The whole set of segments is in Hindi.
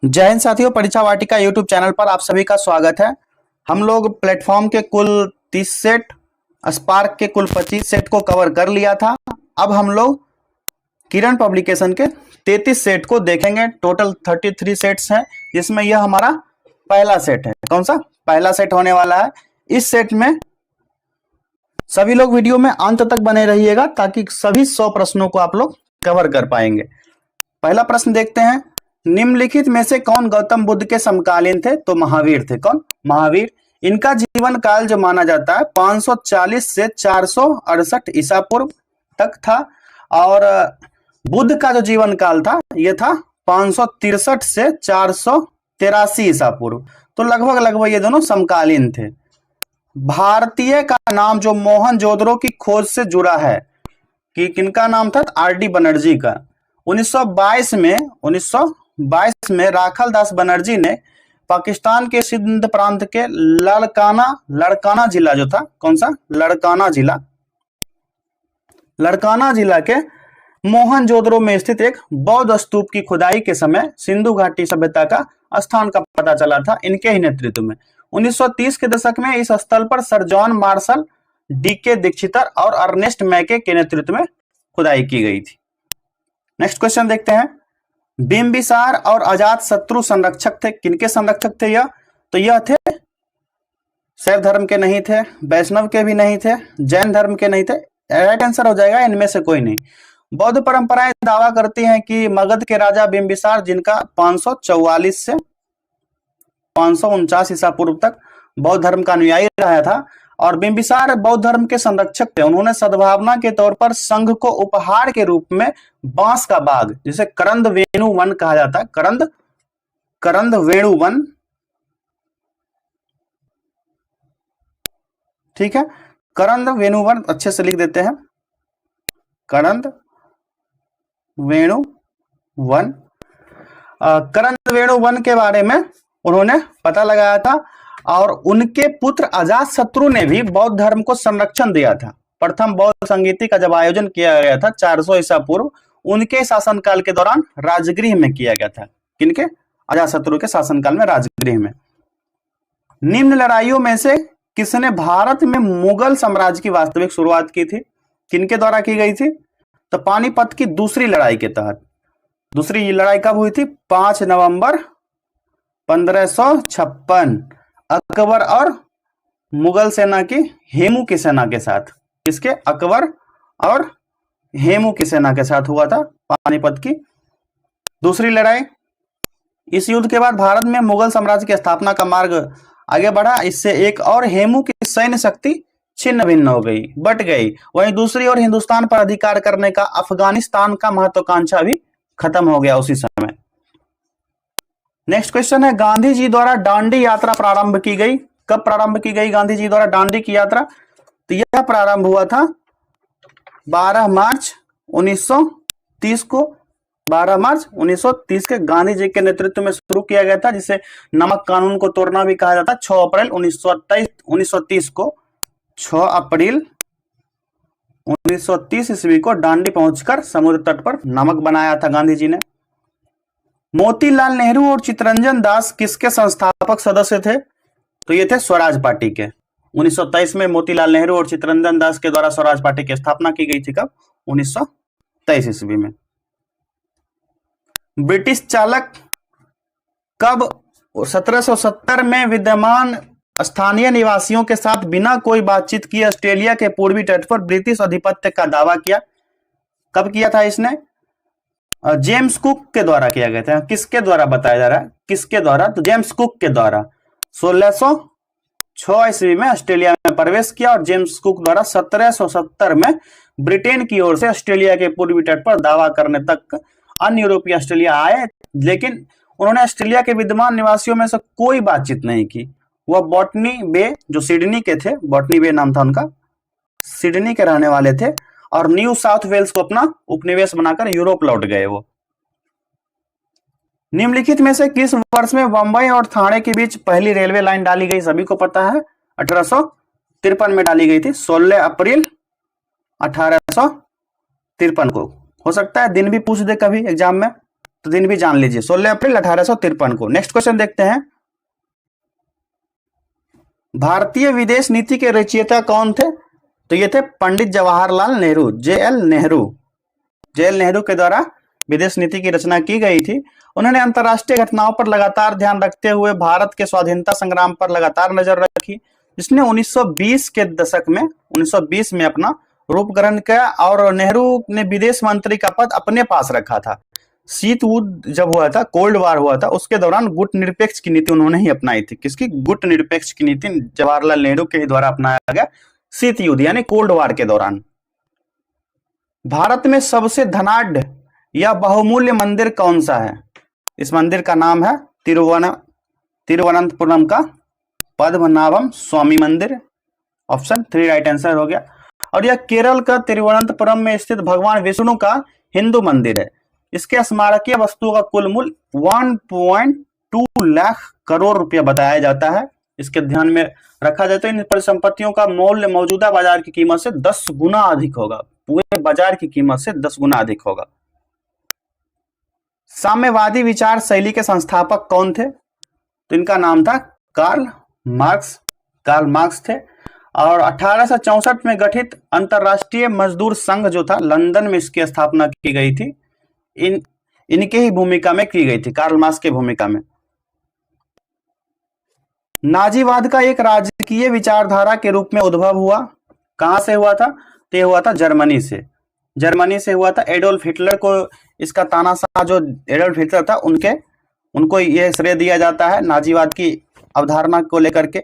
जय हिंद साथियों, परीक्षा वाटिका यूट्यूब चैनल पर आप सभी का स्वागत है। हम लोग प्लेटफॉर्म के कुल 30 सेट, स्पार्क के कुल 25 सेट को कवर कर लिया था। अब हम लोग किरण पब्लिकेशन के 33 सेट को देखेंगे। टोटल 33 सेट्स हैं, जिसमें यह हमारा पहला सेट है। कौन सा पहला सेट होने वाला है? इस सेट में सभी लोग वीडियो में अंत तक बने रहिएगा ताकि सभी 100 प्रश्नों को आप लोग कवर कर पाएंगे। पहला प्रश्न देखते हैं, निम्नलिखित में से कौन गौतम बुद्ध के समकालीन थे? तो महावीर थे। कौन? महावीर। इनका जीवन काल जो माना जाता है 540 से 468 ईसा पूर्व तक था, और बुद्ध का जो जीवन काल था यह था 563 से 483 ईसा पूर्व। तो लगभग लगभग ये दोनों समकालीन थे। भारतीय का नाम जो मोहनजोदड़ो की खोज से जुड़ा है कि किनका नाम था? आर.डी. बनर्जी का। 1922 में राखल दास बनर्जी ने पाकिस्तान के सिंध प्रांत के लड़काना जिला जो था, कौन सा? लड़काना जिला के मोहनजोदड़ो में स्थित एक बौद्ध स्तूप की खुदाई के समय सिंधु घाटी सभ्यता का स्थान का पता चला था इनके ही नेतृत्व में। 1930 के दशक में इस स्थल पर sir John Marshall, DK. Dikshitar और अर्नेस्ट मैके के नेतृत्व में खुदाई की गई थी। नेक्स्ट क्वेश्चन देखते हैं, बिंबिसार और अजात शत्रु संरक्षक थे। किनके संरक्षक थे यह? तो यह थे शैव धर्म के नहीं थे, वैष्णव के भी नहीं थे, जैन धर्म के नहीं थे। राइट आंसर हो जाएगा इनमें से कोई नहीं। बौद्ध परंपराएं दावा करती हैं कि मगध के राजा बिंबिसार, जिनका 544 से 549 ईसा पूर्व तक बौद्ध धर्म का अनुयायी रहा था, और बिंबिसार बौद्ध धर्म के संरक्षक थे। उन्होंने सद्भावना के तौर पर संघ को उपहार के रूप में बांस का बाग, जिसे करंद वेणु वन कहा जाता है, करंद वेणु वन, ठीक है, करंद वेणु वन, अच्छे से लिख देते हैं, करंद वेणु वन। करंद वेणु वन के बारे में उन्होंने पता लगाया था, और उनके पुत्र अजातशत्रु ने भी बौद्ध धर्म को संरक्षण दिया था। प्रथम बौद्ध संगीति का जब आयोजन किया गया था 400 ईसा पूर्व, उनके शासनकाल के दौरान राजगृह में किया गया था। किनके? अजातशत्रु के शासनकाल में राजगृह में। निम्न लड़ाइयों में से किसने भारत में मुगल साम्राज्य की वास्तविक शुरुआत की थी? किनके द्वारा की गई थी? तो पानीपत की दूसरी लड़ाई के तहत। दूसरी लड़ाई कब हुई थी? 5 नवंबर 1556, अकबर और मुगल सेना की हेमू की सेना के साथ। किसके? अकबर और हेमू की सेना के साथ हुआ था पानीपत की दूसरी लड़ाई। इस युद्ध के बाद भारत में मुगल साम्राज्य की स्थापना का मार्ग आगे बढ़ा। इससे एक और हेमू की सैन्य शक्ति छिन्न भिन्न हो गई, बट गई। वहीं दूसरी ओर हिंदुस्तान पर अधिकार करने का अफगानिस्तान का महत्वाकांक्षा भी खत्म हो गया उसी समय। नेक्स्ट क्वेश्चन है, गांधी जी द्वारा दांडी यात्रा प्रारंभ की गई। कब प्रारंभ की गई गांधी जी द्वारा दांडी की यात्रा? तो यह प्रारंभ हुआ था 12 मार्च 1930 को। 12 मार्च 1930 के गांधी जी के नेतृत्व में शुरू किया गया था, जिसे नमक कानून को तोड़ना भी कहा जाता है। 6 अप्रैल 1930 को, 6 अप्रैल 1930 ईस्वी को दांडी पहुंचकर समुद्र तट पर नमक बनाया था गांधी जी ने। मोतीलाल नेहरू और चित्तरंजन दास किसके संस्थापक सदस्य थे? तो ये थे स्वराज पार्टी के। 1923 में मोतीलाल नेहरू और चित्तरंजन दास के द्वारा स्वराज पार्टी की स्थापना की गई थी। कब? 1923 ईस्वी में। ब्रिटिश चालक कब 1770 में विद्यमान स्थानीय निवासियों के साथ बिना कोई बातचीत किए ऑस्ट्रेलिया के पूर्वी तट पर ब्रिटिश आधिपत्य का दावा किया? कब किया था इसने? जेम्स कुक के द्वारा किया गया था। किसके द्वारा बताया जा रहा है? किसके द्वारा? तो जेम्स कुक के द्वारा 1606 ईस्वी में ऑस्ट्रेलिया में प्रवेश किया, और जेम्स कुक द्वारा 1770 में ब्रिटेन की ओर से ऑस्ट्रेलिया के पूर्वी तट पर दावा करने तक अन्य यूरोपीय ऑस्ट्रेलिया आए, लेकिन उन्होंने ऑस्ट्रेलिया के विद्यमान निवासियों में से कोई बातचीत नहीं की। वह बॉटनी बे, जो सिडनी के थे, बॉटनी बे नाम था उनका, सिडनी के रहने वाले थे, और न्यू साउथ वेल्स को अपना उपनिवेश बनाकर यूरोप लौट गए वो। निम्नलिखित में से किस वर्ष में बंबई और थाने के बीच पहली रेलवे लाइन डाली गई? सभी को पता है, 1853 में डाली गई थी, 16 अप्रैल 1853 को। हो सकता है दिन भी पूछ दे कभी एग्जाम में। तो दिन भी जान लीजिए, 16 अप्रैल 1853 को। नेक्स्ट क्वेश्चन देखते हैं, भारतीय विदेश नीति के रचयिता कौन थे? तो ये थे पंडित जवाहरलाल नेहरू, जेएल नेहरू। जेएल नेहरू के द्वारा विदेश नीति की रचना की गई थी। उन्होंने अंतर्राष्ट्रीय घटनाओं पर लगातार ध्यान रखते हुए भारत के स्वाधीनता संग्राम पर लगातार नजर रखी, जिसने 1920 के दशक में 1920 में अपना रूप ग्रहण किया। और नेहरू ने विदेश मंत्री का पद अपने पास रखा था। शीत युद्ध जब हुआ था, कोल्ड वार हुआ था, उसके दौरान गुट निरपेक्ष की नीति उन्होंने ही अपनाई थी। किसकी? गुट निरपेक्ष की नीति जवाहरलाल नेहरू के द्वारा अपनाया गया शीत युद्ध यानी कोल्ड वार के दौरान। भारत में सबसे धनाढ्य या बहुमूल्य मंदिर कौन सा है? इस मंदिर का नाम है तिरुवनंतपुरम का पद्मनाभम स्वामी मंदिर। ऑप्शन 3 राइट आंसर हो गया। और यह केरल का तिरुवनंतपुरम में स्थित भगवान विष्णु का हिंदू मंदिर है। इसके स्मारकीय वस्तुओं का कुल मूल्य 1.2 लाख करोड़ रुपया बताया जाता है। इसके ध्यान में रखा जाए तो इन परिसंपत्तियों का मूल्य मौजूदा बाजार की कीमत से 10 गुना अधिक होगा। पूरे बाजार की कीमत से 10 गुना अधिक होगा। साम्यवादी विचार शैली के संस्थापक कौन थे? तो इनका नाम था कार्ल मार्क्स थे। और 1864 में गठित अंतरराष्ट्रीय मजदूर संघ जो था, लंदन में इसकी स्थापना की गई थी। इनके ही भूमिका में की गई थी, कार्ल मार्क्स की भूमिका में। नाजीवाद का एक राजकीय विचारधारा के रूप में उद्भव हुआ। कहां से हुआ था? तो हुआ था जर्मनी से हुआ था। एडोल्फ हिटलर को इसका तानाशाह जो एडोल्फ हिटलर था उनको यह श्रेय दिया जाता है नाजीवाद की अवधारणा को लेकर के।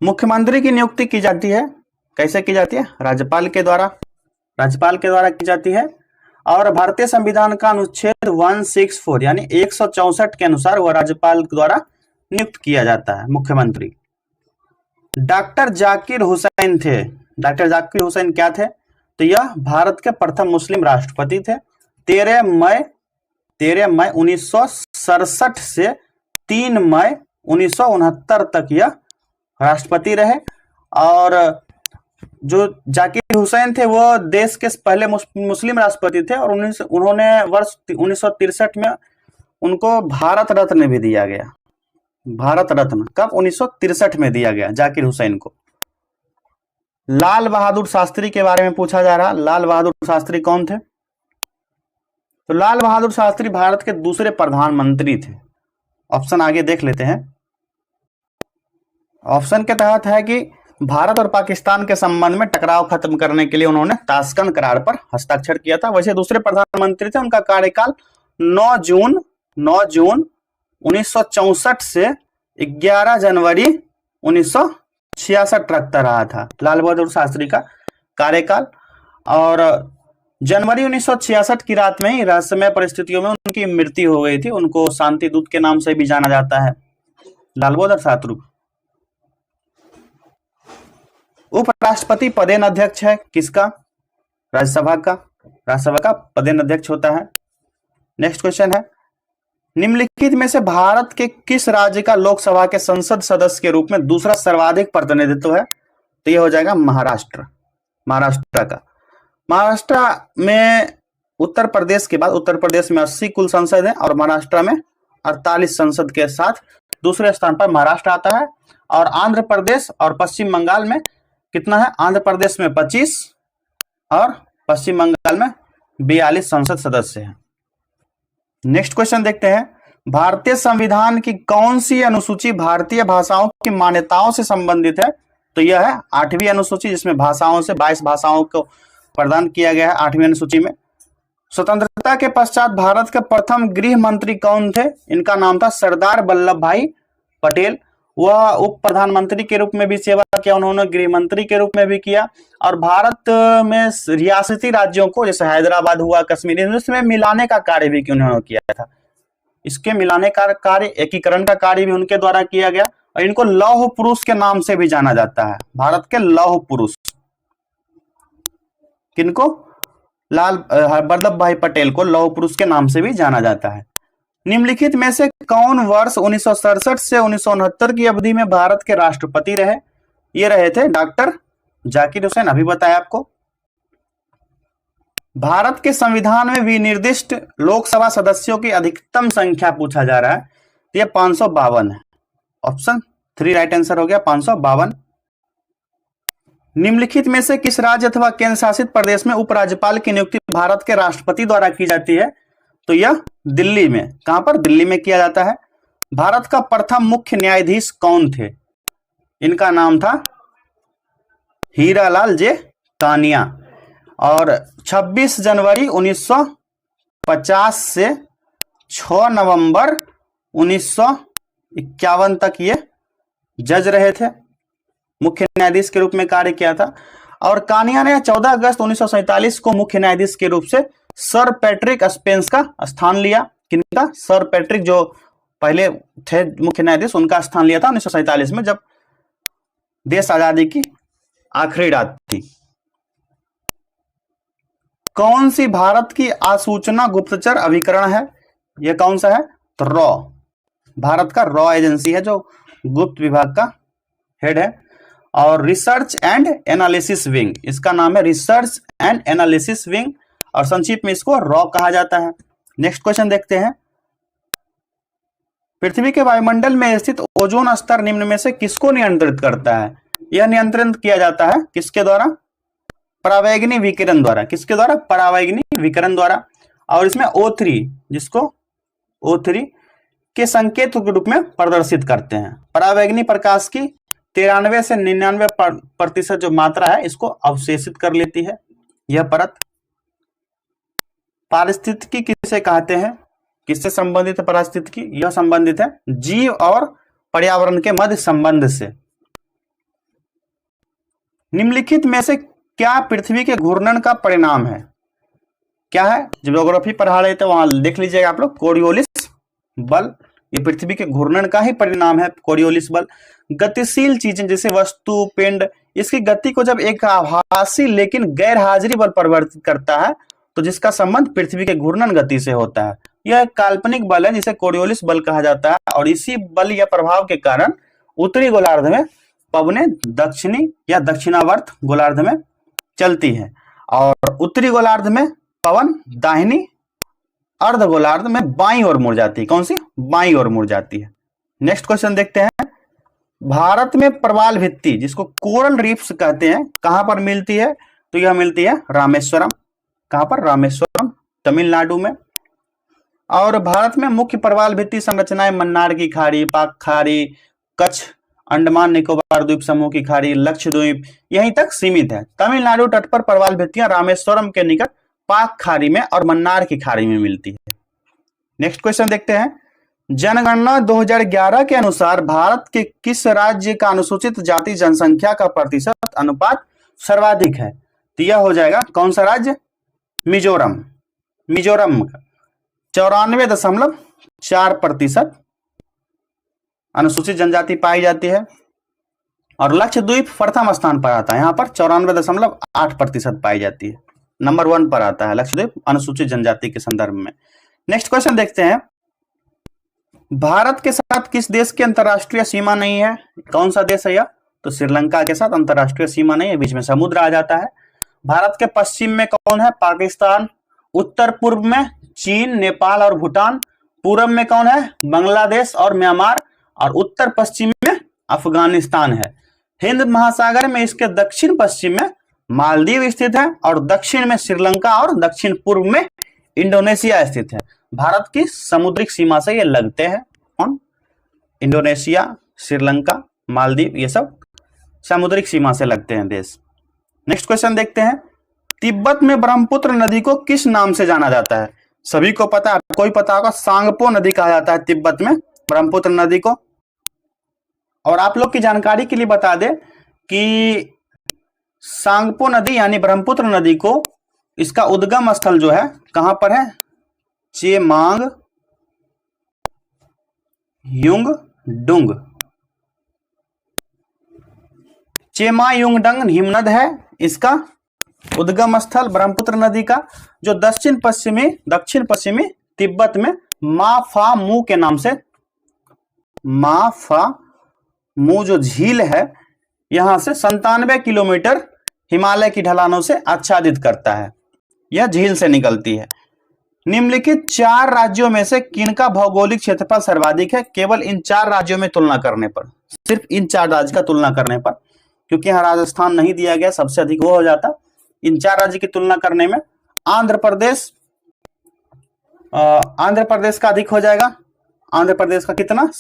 मुख्यमंत्री की नियुक्ति की जाती है, कैसे की जाती है? राज्यपाल के द्वारा की जाती है। और भारतीय संविधान का अनुच्छेद 164 यानी 164 के अनुसार वह राज्यपाल के द्वारा नियुक्त किया जाता है मुख्यमंत्री। डॉक्टर जाकिर हुसैन थे। डॉक्टर जाकिर हुसैन क्या थे? तो यह भारत के प्रथम मुस्लिम राष्ट्रपति थे। 13 मई 1967 से 3 मई 1969 तक यह राष्ट्रपति रहे। और जो जाकिर हुसैन थे वो देश के पहले मुस्लिम राष्ट्रपति थे। और उन्होंने वर्ष 1963 में उनको भारत रत्न भी दिया गया। भारत रत्न कब? 1963 में दिया गया जाकिर हुसैन को। लाल बहादुर शास्त्री के बारे में पूछा जा रहा। लाल बहादुर शास्त्री कौन थे? तो लाल बहादुर शास्त्री भारत के दूसरे प्रधानमंत्री थे। ऑप्शन आगे देख लेते हैं। ऑप्शन के तहत है कि भारत और पाकिस्तान के संबंध में टकराव खत्म करने के लिए उन्होंने ताशकंद करार पर हस्ताक्षर किया था। वैसे दूसरे प्रधानमंत्री थे। उनका कार्यकाल 9 जून 1964 से 11 जनवरी 1966 तक रहा था लाल बहादुर शास्त्री का कार्यकाल। और जनवरी 1966 की रात में ही रहस्यमय परिस्थितियों में उनकी मृत्यु हो गई थी। उनको शांति दूत के नाम से भी जाना जाता है, लाल बहादुर शास्त्री। उपराष्ट्रपति पदेन अध्यक्ष है किसका? राज्यसभा का पदेन अध्यक्ष होता है। नेक्स्ट क्वेश्चन है, निम्नलिखित में से भारत के किस राज्य का लोकसभा के संसद सदस्य के रूप में दूसरा सर्वाधिक प्रतिनिधित्व है? तो यह हो जाएगा महाराष्ट्र का। महाराष्ट्र में उत्तर प्रदेश के बाद उत्तर प्रदेश में 80 कुल संसद है और महाराष्ट्र में 48 संसद के साथ दूसरे स्थान पर महाराष्ट्र आता है। और आंध्र प्रदेश और पश्चिम बंगाल में कितना है? आंध्र प्रदेश में 25 और पश्चिम बंगाल में 42 संसद सदस्य हैं। नेक्स्ट क्वेश्चन देखते हैं, भारतीय संविधान की कौन सी अनुसूची भारतीय भाषाओं की मान्यताओं से संबंधित है? तो यह है 8वीं अनुसूची, जिसमें भाषाओं से 22 भाषाओं को प्रदान किया गया है 8वीं अनुसूची में। स्वतंत्रता के पश्चात भारत के प्रथम गृह मंत्री कौन थे? इनका नाम था सरदार वल्लभ भाई पटेल। वह उप प्रधानमंत्री के रूप में भी सेवा किया उन्होंने, गृह मंत्री के रूप में भी किया। और भारत में रियासती राज्यों को जैसे हैदराबाद हुआ, कश्मीर, इसमें मिलाने का कार्य भी उन्होंने किया था। इसके मिलाने का कार्य, एकीकरण का कार्य भी उनके द्वारा किया गया। और इनको लौह पुरुष के नाम से भी जाना जाता है, भारत के लौह पुरुष। किनको? वल्लभ भाई पटेल को लौह पुरुष के नाम से भी जाना जाता है। निम्नलिखित में से कौन वर्ष 1967 से 1969 की अवधि में भारत के राष्ट्रपति रहे? ये रहे थे डॉक्टर जाकिर हुसैन, अभी बताया आपको। भारत के संविधान में विनिर्दिष्ट लोकसभा सदस्यों की अधिकतम संख्या पूछा जा रहा है, तो यह 552 है। ऑप्शन 3 राइट आंसर हो गया, 552। निम्नलिखित में से किस राज्य अथवा केंद्र शासित प्रदेश में उपराज्यपाल की नियुक्ति भारत के राष्ट्रपति द्वारा की जाती है? तो यह दिल्ली में। कहां पर? दिल्ली में किया जाता है। भारत का प्रथम मुख्य न्यायाधीश कौन थे? इनका नाम था हीरालाल जे कानिया, और 26 जनवरी 1950 से 6 नवंबर 1951 तक ये जज रहे थे, मुख्य न्यायाधीश के रूप में कार्य किया था। और कानिया ने 14 अगस्त 1947 को मुख्य न्यायाधीश के रूप से सर पैट्रिक स्पेंस का स्थान लिया। किनका? सर पैट्रिक, जो पहले थे मुख्य न्यायाधीश, उनका स्थान लिया था 1947 में, जब देश आजादी की आखिरी रात थी। कौन सी भारत की आसूचना गुप्तचर अभिकरण है? यह कौन सा है? तो रॉ, भारत का रॉ एजेंसी है जो गुप्त विभाग का हेड है। और रिसर्च एंड एनालिसिस विंग, इसका नाम है रिसर्च एंड एनालिसिस विंग, और संक्षिप्त में इसको रॉ कहा जाता है। नेक्स्ट क्वेश्चन देखते हैं। पृथ्वी के वायुमंडल में स्थित ओजोन स्तर निम्न में से किसको नियंत्रित करता है? यह नियंत्रित किया जाता है किसके द्वारा? परावैंगनी विकिरण द्वारा। किसके द्वारा? परावैंगनी विकिरण द्वारा। और इसमें O3, जिसको O3 के संकेत के रूप में प्रदर्शित करते हैं। परावैंगनी प्रकाश की 93 से 99% जो मात्रा है, इसको अवशेषित कर लेती है यह परत। पारिस्थितिकी किसे कहते हैं? किससे संबंधित है पारिस्थितिकी? यह संबंधित है जीव और पर्यावरण के मध्य संबंध से। निम्नलिखित में से क्या पृथ्वी के घूर्णन का परिणाम है? क्या है? जब ज्योग्राफी पढ़ा रहे थे वहां देख लीजिएगा आप लोग, कोरियोलिस बल, ये पृथ्वी के घूर्णन का ही परिणाम है, कोरियोलिस बल। गतिशील चीजें जैसे वस्तु, पिंड, इसकी गति को जब एक आभासी लेकिन गैर हाजिरी बल परिवर्तित करता है, तो जिसका संबंध पृथ्वी के घूर्णन गति से होता है। यह एक काल्पनिक बल है जिसे कोरियोलिस बल कहा जाता है, और इसी बल या प्रभाव के कारण उत्तरी गोलार्ध में पवनें दक्षिणी या दक्षिणावर्त गोलार्ध में चलती है, और उत्तरी गोलार्ध में पवन दाहिनी अर्ध गोलार्ध में बाईं ओर मुड़ जाती है। कौन सी? बाईं ओर मुड़ जाती है। नेक्स्ट क्वेश्चन देखते हैं। भारत में प्रवाल भित्ति, जिसको कोरल रीफ्स कहते हैं, कहां पर मिलती है? तो यह मिलती है रामेश्वरम। कहां पर? रामेश्वरम, तमिलनाडु में। और भारत में मुख्य प्रवाल भित्ति संरचनाएं मन्नार की खाड़ी, पाक खाड़ी, कच्छ, अंडमान निकोबार द्वीप समूह की खाड़ी, लक्षद्वीप, यहीं तक सीमित है। तमिलनाडु तट पर प्रवाल भित्तियां रामेश्वरम के निकट पाक खाड़ी में और मन्नार की खाड़ी में मिलती है। नेक्स्ट क्वेश्चन देखते हैं। जनगणना 2011 के अनुसार भारत के किस राज्य का अनुसूचित जाति जनसंख्या का प्रतिशत अनुपात सर्वाधिक है? तो यह हो जाएगा कौन सा राज्य? मिजोरम। मिजोरम 94.4% अनुसूचित जनजाति पाई जाती है, और लक्षद्वीप प्रथम स्थान पर आता है, यहां पर 94.8% पाई जाती है, नंबर 1 पर आता है लक्षद्वीप अनुसूचित जनजाति के संदर्भ में। नेक्स्ट क्वेश्चन देखते हैं। भारत के साथ किस देश की अंतरराष्ट्रीय सीमा नहीं है? कौन सा देश है यह? तो श्रीलंका के साथ अंतरराष्ट्रीय सीमा नहीं है, बीच में समुद्र आ जाता है। भारत के पश्चिम में कौन है? पाकिस्तान। उत्तर पूर्व में चीन, नेपाल और भूटान। पूर्व में कौन है? बांग्लादेश और म्यांमार। और उत्तर पश्चिम में अफगानिस्तान है। हिंद महासागर में इसके दक्षिण पश्चिम में मालदीव स्थित है, और दक्षिण में श्रीलंका और दक्षिण पूर्व में इंडोनेशिया स्थित है। भारत की समुद्रिक सीमा से ये लगते हैं। कौन? इंडोनेशिया, श्रीलंका, मालदीव, ये सब समुद्रिक सीमा से लगते हैं देश। नेक्स्ट क्वेश्चन देखते हैं। तिब्बत में ब्रह्मपुत्र नदी को किस नाम से जाना जाता है? सभी को पता है, कोई पता होगा, सांगपो नदी कहा जाता है तिब्बत में ब्रह्मपुत्र नदी को। और आप लोग की जानकारी के लिए बता दें कि सांगपो नदी यानी ब्रह्मपुत्र नदी को, इसका उद्गम स्थल जो है कहां पर है? चेमांग युंगडुंग। चेमायुंगडंग हिमनद है इसका उद्गम स्थल ब्रह्मपुत्र नदी का, जो दक्षिण पश्चिमी तिब्बत में मा फा मू के नाम से, मा फा मू जो झील है, यहां से 97 किलोमीटर हिमालय की ढलानों से आच्छादित करता है। यह झील से निकलती है। निम्नलिखित 4 राज्यों में से किनका भौगोलिक क्षेत्रफल सर्वाधिक है? केवल इन 4 राज्यों में तुलना करने पर, सिर्फ इन 4 राज्य का तुलना करने पर, क्योंकि यहाँ राजस्थान नहीं दिया गया, सबसे अधिक वो हो जाता। इन 4 राज्य की तुलना करने में आंध्र प्रदेश का अधिक हो जाएगा। आंध्र प्रदेश का कितना?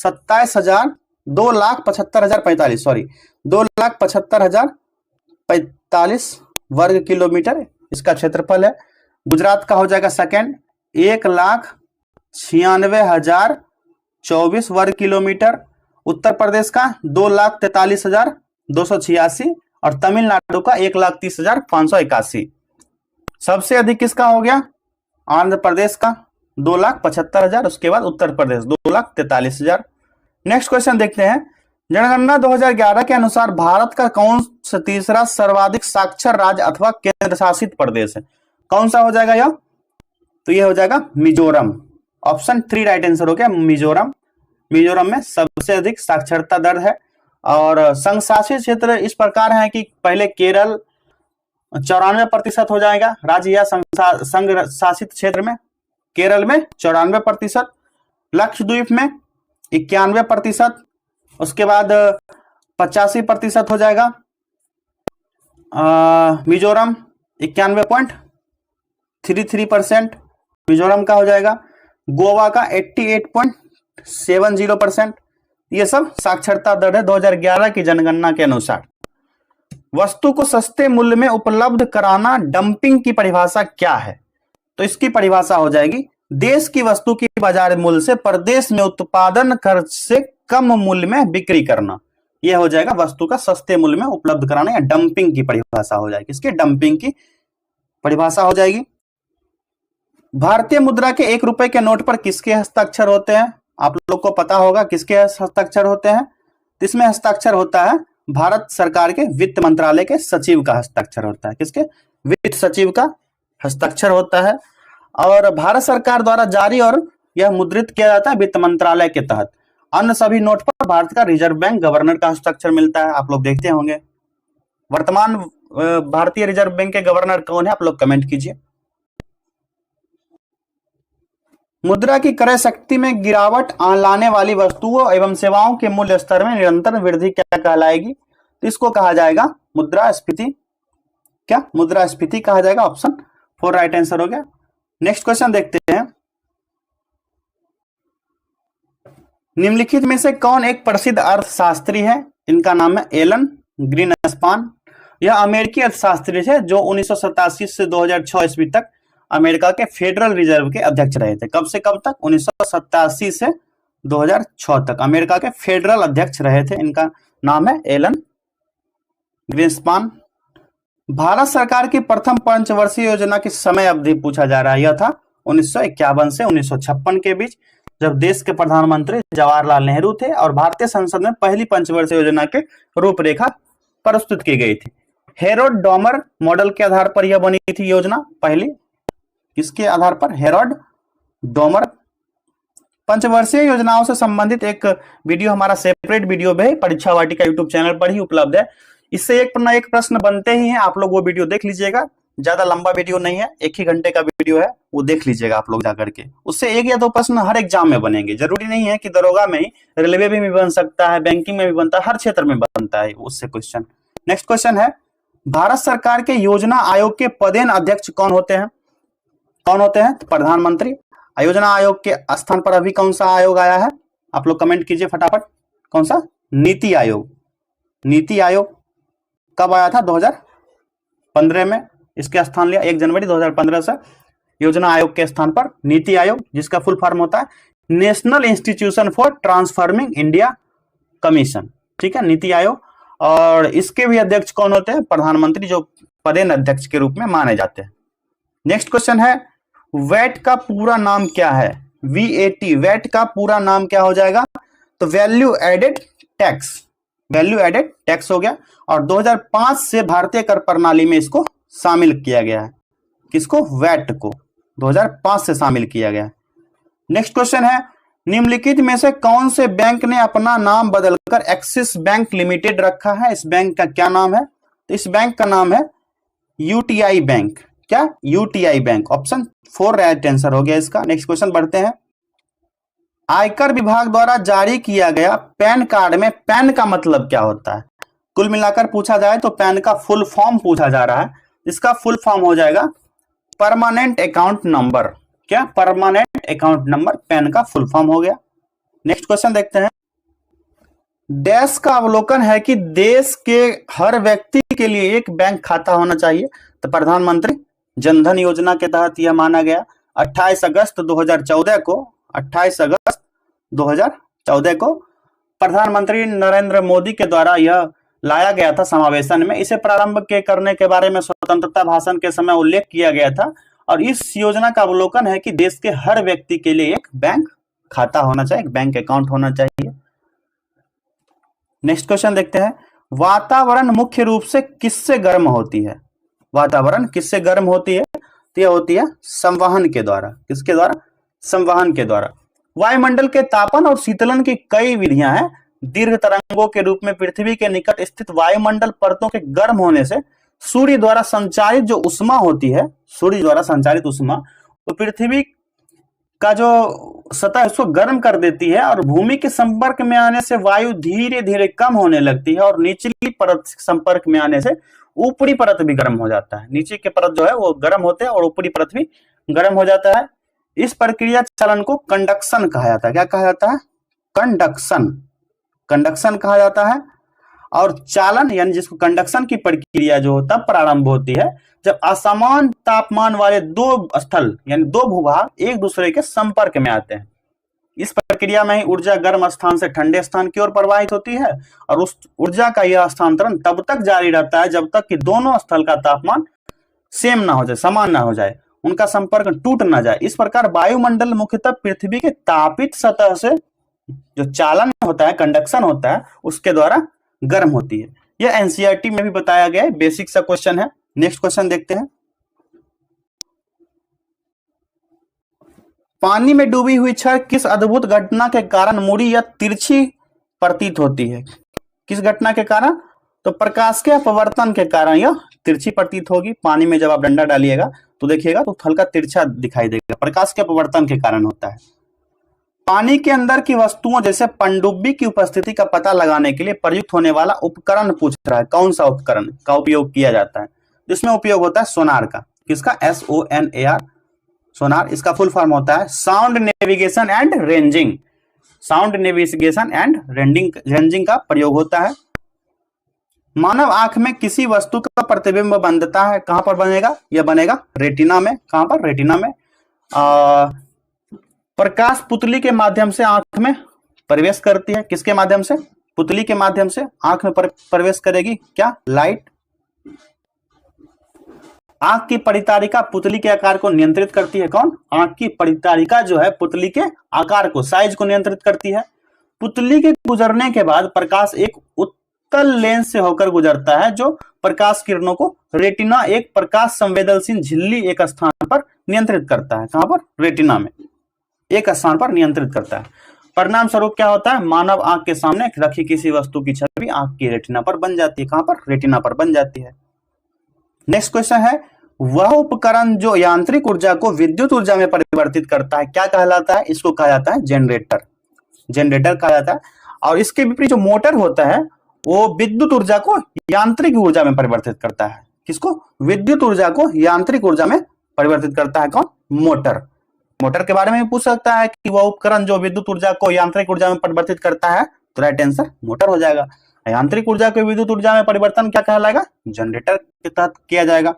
2,75,45 सॉरी 2,75,045 वर्ग किलोमीटर इसका क्षेत्रफल है। गुजरात का हो जाएगा सेकंड, 1,96,024 वर्ग किलोमीटर। उत्तर प्रदेश का 2,43,286 और तमिलनाडु का 1,30,581। सबसे अधिक किसका हो गया? आंध्र प्रदेश का 2,75,000, उसके बाद उत्तर प्रदेश 2,43,000। नेक्स्ट क्वेश्चन देखते हैं। जनगणना 2011 के अनुसार भारत का कौन सा तीसरा सर्वाधिक साक्षर राज्य अथवा केंद्र शासित प्रदेश है? कौन सा हो जाएगा यह? तो यह हो जाएगा मिजोरम। ऑप्शन 3 राइट आंसर हो गया, मिजोरम। मिजोरम में सबसे अधिक साक्षरता दर है। और संघ शासित क्षेत्र इस प्रकार है कि पहले केरल 94% हो जाएगा राज्य या संघ शासित क्षेत्र में। केरल में 94%, लक्षद्वीप में 91%, उसके बाद 85% हो जाएगा मिजोरम 91.33% मिजोरम का हो जाएगा। गोवा का 88.70%। ये सब साक्षरता दर है 2011 की जनगणना के अनुसार। वस्तु को सस्ते मूल्य में उपलब्ध कराना डंपिंग की परिभाषा क्या है? तो इसकी परिभाषा हो जाएगी देश की वस्तु की बाजार मूल्य से प्रदेश में उत्पादन खर्च से कम मूल्य में बिक्री करना। यह हो जाएगा वस्तु का सस्ते मूल्य में उपलब्ध कराना, या डंपिंग की परिभाषा हो जाएगी। इसकी डंपिंग की परिभाषा हो जाएगी। भारतीय मुद्रा के 1 रुपए के नोट पर किसके हस्ताक्षर होते हैं? आप लोग को पता होगा किसके हस्ताक्षर होते हैं। इसमें हस्ताक्षर होता है भारत सरकार के वित्त मंत्रालय के सचिव का हस्ताक्षर होता है। किसके? वित्त सचिव का हस्ताक्षर होता है। और भारत सरकार द्वारा जारी और यह मुद्रित किया जाता है वित्त मंत्रालय के तहत। अन्य सभी नोट पर भारत का रिजर्व बैंक गवर्नर का हस्ताक्षर मिलता है। आप लोग देखते होंगे। वर्तमान भारतीय रिजर्व बैंक के गवर्नर कौन है? आप लोग कमेंट कीजिए। मुद्रा की क्रय शक्ति में गिरावट लाने वाली वस्तुओं एवं सेवाओं के मूल्य स्तर में निरंतर वृद्धि क्या कहलाएगी? तो इसको कहा जाएगा मुद्रास्फीति। क्या? मुद्रास्फीति कहा जाएगा। ऑप्शन 4 राइट आंसर हो गया। नेक्स्ट क्वेश्चन देखते हैं। निम्नलिखित में से कौन एक प्रसिद्ध अर्थशास्त्री है? इनका नाम है एलन ग्रीनस्पान। यह अमेरिकी अर्थशास्त्री थे जो 1987 से 2006 ईस्वी तक अमेरिका के फेडरल रिजर्व के अध्यक्ष रहे थे। कब से कब तक? 1987 से 2006 तक अमेरिका के फेडरल अध्यक्ष रहे थे। इनका नाम है एलन ग्रीनस्पान। भारत सरकार की प्रथम पंचवर्षीय योजना की समय अवधि पूछा जा रहा है। यह था 1951 से 1956 के बीच, जब देश के प्रधानमंत्री जवाहरलाल नेहरू थे और भारतीय संसद में पहली पंचवर्षीय योजना के रूपरेखा प्रस्तुत की गई थी। हेरोड डॉमर मॉडल के आधार पर यह बनी थी योजना पहली। किसके आधार पर? Herod Domar. पंचवर्षीय योजनाओं से संबंधित एक वीडियो हमारा सेपरेट वीडियो भी परीक्षा वाटिका यूट्यूब चैनल पर ही उपलब्ध है। इससे एक प्रश्न बनते ही हैं। आप लोग वो वीडियो देख लीजिएगा। ज्यादा लंबा वीडियो नहीं है, 1 ही घंटे का वीडियो है, वो देख लीजिएगा आप लोग जाकर के। उससे 1 या 2 प्रश्न हर एग्जाम में बनेंगे। जरूरी नहीं है कि दरोगा में ही, रेलवे में भी बन सकता है, बैंकिंग में भी बनता है, हर क्षेत्र में बनता है उससे क्वेश्चन। नेक्स्ट क्वेश्चन है, भारत सरकार के योजना आयोग के पदेन अध्यक्ष कौन होते हैं? कौन होते हैं? तो प्रधानमंत्री। योजना आयोग के स्थान पर अभी कौन सा आयोग आया है? आप लोग कमेंट कीजिए फटाफट। कौन सा? नीति आयोग। नीति आयोग कब आया था? 2015 में इसके स्थान लिया। 1 जनवरी 2015 से योजना आयोग के स्थान पर नीति आयोग, जिसका फुल फॉर्म होता है national institution for transforming India commission. ठीक है, नीति आयोग। और इसके भी अध्यक्ष कौन होते हैं? प्रधानमंत्री, जो पदेन अध्यक्ष के रूप में माने जाते हैं। नेक्स्ट क्वेश्चन है, वैट का पूरा नाम क्या है? VAT, वैट का पूरा नाम क्या हो जाएगा? तो value added tax. Value added tax हो गया। और 2005 से भारतीय कर प्रणाली में इसको शामिल किया गया है। किसको? वैट को 2005 से शामिल किया गया है। नेक्स्ट क्वेश्चन है, निम्नलिखित में से कौन से बैंक ने अपना नाम बदलकर एक्सिस बैंक लिमिटेड रखा है? इस बैंक का क्या नाम है? तो इस बैंक का नाम है UTI बैंक। क्या? UTI bank. Option 4 right answer हो गया इसका। नेक्स्ट क्वेश्चन बढ़ते हैं। आयकर विभाग द्वारा जारी किया गया पैन कार्ड में पैन का मतलब क्या होता है? कुल मिलाकर पूछा जाए तो पैन का फुल फॉर्म पूछा जा रहा है। इसका फुल फॉर्म हो जाएगा परमानेंट अकाउंट नंबर। क्या? परमानेंट अकाउंट नंबर पैन का फुल फॉर्म हो गया। नेक्स्ट क्वेश्चन देखते हैं। देश का अवलोकन है कि देश के हर व्यक्ति के लिए एक बैंक खाता होना चाहिए। तो प्रधानमंत्री जनधन योजना के तहत यह माना गया। 28 अगस्त 2014 को प्रधानमंत्री नरेंद्र मोदी के द्वारा यह लाया गया था समावेशन में। इसे प्रारंभ करने के बारे में स्वतंत्रता भाषण के समय उल्लेख किया गया था और इस योजना का अवलोकन है कि देश के हर व्यक्ति के लिए एक बैंक खाता होना चाहिए, एक बैंक अकाउंट होना चाहिए। नेक्स्ट क्वेश्चन देखते हैं। वातावरण मुख्य रूप से किससे गर्म होती है? वातावरण किससे गर्म होती है? तो यह होती है संवहन के द्वारा। किसके द्वारा? संवहन के द्वारा। वायुमंडल के तापन और शीतलन की कई विधियां हैं। दीर्घ तरंगों के रूप में पृथ्वी के निकट स्थित वायुमंडल परतों के गर्म होने से सूर्य द्वारा संचारित जो ऊष्मा होती है, सूर्य द्वारा संचारित ऊष्मा तो पृथ्वी का जो सतह उसको गर्म कर देती है और भूमि के संपर्क में आने से वायु धीरे धीरे कम होने लगती है और निचली परत संपर्क में आने से ऊपरी परत भी गर्म हो जाता है। नीचे की परत जो है वो गर्म होते हैं और ऊपरी परत भी गर्म हो जाता है। इस प्रक्रिया चलन को कंडक्शन कहा जाता है। क्या कहा जाता है? कंडक्शन। कंडक्शन कहा जाता है। और चालन यानी जिसको कंडक्शन की प्रक्रिया जो तब प्रारंभ होती है जब असमान तापमान वाले दो स्थल यानी दो भूभाग एक दूसरे के संपर्क में आते हैं। इस प्रक्रिया में ही ऊर्जा गर्म स्थान से ठंडे स्थान की ओर प्रवाहित होती है और उस ऊर्जा का यह हस्तांतरण तब तक जारी रहता है जब तक कि दोनों स्थल का तापमान सेम ना हो जाए, समान ना हो जाए, उनका संपर्क टूट ना जाए। इस प्रकार वायुमंडल मुख्यतः पृथ्वी के तापित सतह से जो चालन होता है, कंडक्शन होता है, उसके द्वारा गर्म होती है। यह एनसीईआरटी में भी बताया गया है, बेसिक सा क्वेश्चन है। नेक्स्ट क्वेश्चन देखते हैं। पानी में डूबी हुई छड़ किस अद्भुत घटना के कारण मुड़ी या तिरछी प्रतीत होती है? किस घटना के कारण? तो प्रकाश के अपवर्तन के कारण यह तिरछी प्रतीत होगी। पानी में जब आप डंडा डालिएगा तो देखिएगा तो हल्का तिरछा दिखाई देगा, प्रकाश के अपवर्तन के कारण होता है। पानी के अंदर की वस्तुओं जैसे पनडुब्बी की उपस्थिति का पता लगाने के लिए प्रयुक्त होने वाला उपकरण पूछ रहा है। कौन सा उपकरण का उपयोग किया जाता है? जिसमें उपयोग होता है सोनार का। किसका? SONAR, सोनार। इसका फुल फॉर्म होता है sound navigation and ranging. Sound navigation and ranging का प्रयोग होता है। मानव आंख में किसी वस्तु का प्रतिबिंब बनता है, कहां पर बनेगा? यह बनेगा रेटिना में। कहां पर? रेटिना में। प्रकाश पुतली के माध्यम से आंख में प्रवेश करती है। किसके माध्यम से? पुतली के माध्यम से आंख में प्रवेश करेगी। क्या? लाइट। आंख की परितारिका पुतली के आकार को नियंत्रित करती है। कौन? आंख की परितारिका जो है पुतली के आकार को, साइज को नियंत्रित करती है। पुतली के गुजरने के बाद प्रकाश एक उत्तल लेंस से होकर गुजरता है जो प्रकाश किरणों को रेटिना एक प्रकाश संवेदनशील झिल्ली एक स्थान पर नियंत्रित करता है। कहां पर? रेटिना में एक स्थान पर नियंत्रित करता है। परिणाम स्वरूप क्या होता है? मानव आंख के सामने रखी किसी वस्तु की छवि आंख की रेटिना पर बन जाती है। कहां पर? रेटिना पर बन जाती है। नेक्स्ट क्वेश्चन है, वह उपकरण जो यांत्रिक ऊर्जा को विद्युत ऊर्जा में परिवर्तित करता है क्या कहलाता है? इसको कहा जाता है जनरेटर। जनरेटर कहा जाता है। और इसके विपरीत जो मोटर होता है वो विद्युत ऊर्जा को यांत्रिक ऊर्जा में परिवर्तित करता है। किसको? विद्युत ऊर्जा को यांत्रिक ऊर्जा में परिवर्तित करता है। कौन? मोटर। मोटर के बारे में पूछ सकता है कि वह उपकरण जो विद्युत ऊर्जा को यांत्रिक ऊर्जा में परिवर्तित करता है, तो राइट आंसर मोटर हो जाएगा। यांत्रिक ऊर्जा को विद्युत ऊर्जा में परिवर्तन क्या कहलाएगा? जनरेटर के तहत किया जाएगा।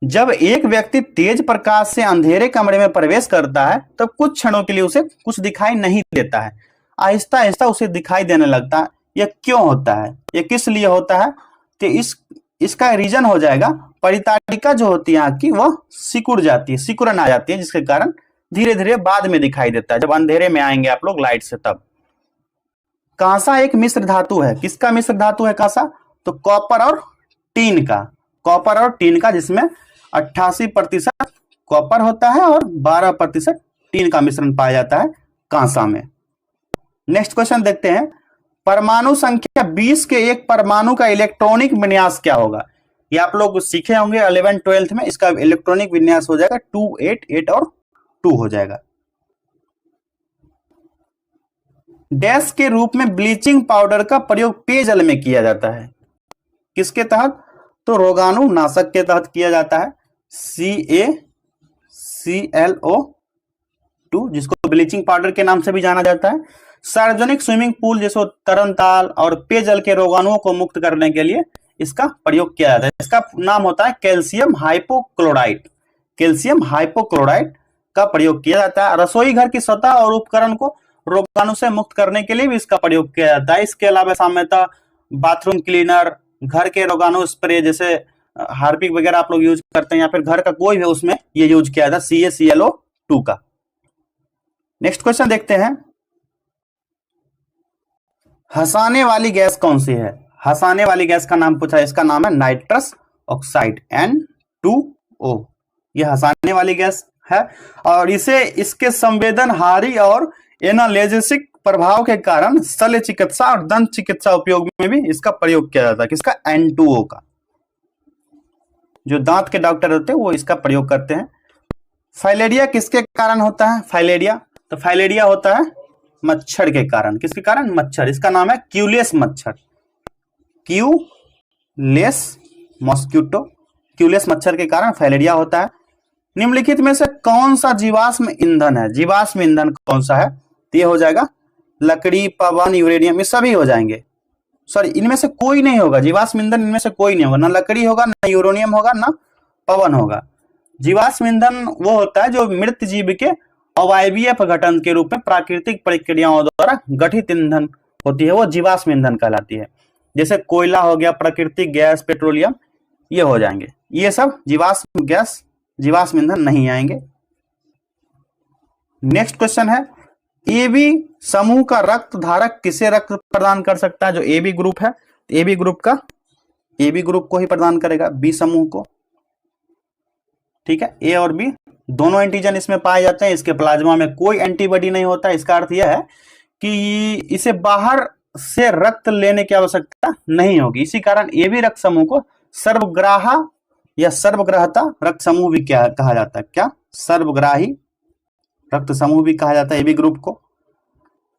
जब एक व्यक्ति तेज प्रकाश से अंधेरे कमरे में प्रवेश करता है तब कुछ क्षणों के लिए उसे कुछ दिखाई नहीं देता है, आहिस्ता आहिस्ता उसे दिखाई देने लगता है। यह क्यों होता है? यह किस लिए होता है? कि इसका रीजन हो जाएगा परितारिका जो होती है आंख की वह सिकुड़ जाती है, सिकुड़न आ जाती है, जिसके कारण धीरे धीरे बाद में दिखाई देता है जब अंधेरे में आएंगे आप लोग लाइट से। तब कांसा एक मिश्र धातु है। किसका मिश्र धातु है कांसा? तो कॉपर और टीन का। कॉपर और टीन का, जिसमें 88% कॉपर होता है और 12% टीन का मिश्रण पाया जाता है कांसा में। नेक्स्ट क्वेश्चन देखते हैं, परमाणु संख्या 20 के एक परमाणु का इलेक्ट्रॉनिक विन्यास क्या होगा? ये आप लोग सीखे होंगे 11th-12th में। इसका इलेक्ट्रॉनिक विन्यास हो जाएगा 288 और 2 हो जाएगा। डैश के रूप में ब्लीचिंग पाउडर का प्रयोग पेयजल में किया जाता है, किसके तहत? तो रोगाणु नाशक के तहत किया जाता है, CaClO2, जिसको ब्लीचिंग पाउडर के नाम से भी जाना जाता है। सार्वजनिक स्विमिंग पूल जैसे तरनताल और पेयजल के रोगाणुओं को मुक्त करने के लिए इसका प्रयोग किया जाता है। इसका नाम होता है कैल्शियम हाइपोक्लोराइड। कैल्शियम हाइपोक्लोराइड का प्रयोग किया जाता है। रसोई घर की सतह और उपकरण को रोगाणु से मुक्त करने के लिए भी इसका प्रयोग किया जाता है। इसके अलावा सामान्यतः बाथरूम क्लीनर, घर के रोगाणु स्प्रे जैसे हार्पिक वगैरह आप लोग यूज करते हैं, या फिर घर का कोई भी उसमें ये यूज किया जाता है CaClO2 का। नेक्स्ट क्वेश्चन देखते हैं, हंसाने वाली गैस कौन सी है? हंसाने वाली गैस का नाम पूछा है, इसका नाम है नाइट्रस ऑक्साइड, N2O। यह हंसाने वाली गैस है और इसे इसके संवेदनहारी और एनाल्जेसिक प्रभाव के कारण शल्य चिकित्सा और दंत चिकित्सा उपयोग में भी इसका प्रयोग किया जाता है। किसका? N2O का। जो दांत के डॉक्टर होते हैं वो इसका प्रयोग करते हैं। फाइलेरिया किसके कारण होता है? फाइलेरिया, तो फाइलेरिया होता है मच्छर के कारण। किसके कारण? मच्छर। इसका नाम है क्यूलेस मच्छर, क्यूलेस मॉस्किटो। क्यूलेस मच्छर के कारण फाइलेरिया होता है। निम्नलिखित में से कौन सा जीवाश्म ईंधन है? जीवाश्म ईंधन कौन सा है? तो ये हो जाएगा लकड़ी, पवन, यूरेनियम, ये सभी हो जाएंगे। सॉरी, इनमें से कोई नहीं होगा जीवाश्म ईंधन, इनमें से कोई नहीं होगा। ना लकड़ी होगा, ना यूरेनियम होगा, ना पवन होगा। जीवाश्म ईंधन वो होता है जो मृत जीव के अवायवीय अपघटन के रूप में प्राकृतिक प्रक्रियाओं द्वारा गठित ईंधन होती है, वो जीवाश्म ईंधन कहलाती है। जैसे कोयला हो गया, प्राकृतिक गैस, पेट्रोलियम, ये हो जाएंगे। ये सब जीवाश्म गैस, जीवाश्म ईंधन नहीं आएंगे। नेक्स्ट क्वेश्चन है, AB समूह का रक्त धारक किसे रक्त प्रदान कर सकता है? जो AB ग्रुप है, AB ग्रुप को ही प्रदान करेगा, B समूह को। ठीक है, A और B दोनों एंटीजन इसमें पाए जाते हैं। इसके प्लाज्मा में कोई एंटीबॉडी नहीं होता। इसका अर्थ यह है कि इसे बाहर से रक्त लेने की आवश्यकता नहीं होगी। इसी कारण AB रक्त समूह को सर्वग्राहा या सर्वग्राहता रक्त समूह भी क्या कहा जाता है? क्या? सर्वग्राही रक्त समूह भी कहा जाता है AB ग्रुप को।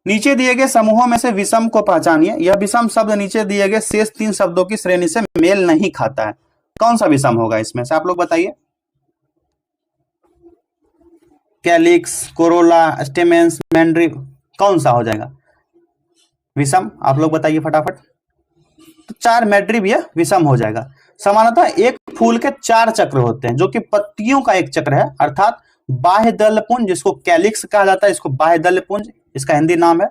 नीचे दिए गए समूहों में से विषम को पहचानिए। यह विषम शब्द नीचे दिए गए शेष 3 शब्दों की श्रेणी से मेल नहीं खाता है। कौन सा विषम होगा इसमें से? आप लोग बताइए। कैलिक्स, कोरोला, स्टेमेंस, मैंड्रिव, कौन सा हो जाएगा विषम? आप लोग बताइए फटाफट। तो 4 मैड्रिव यह विषम हो जाएगा। सामान्यतः एक फूल के 4 चक्र होते हैं, जो कि पत्तियों का एक चक्र है, अर्थात बाह्य दलपुंज, जिसको कैलिक्स कहा जाता है, इसको बाह्य दलपुंज इसका हिंदी नाम है,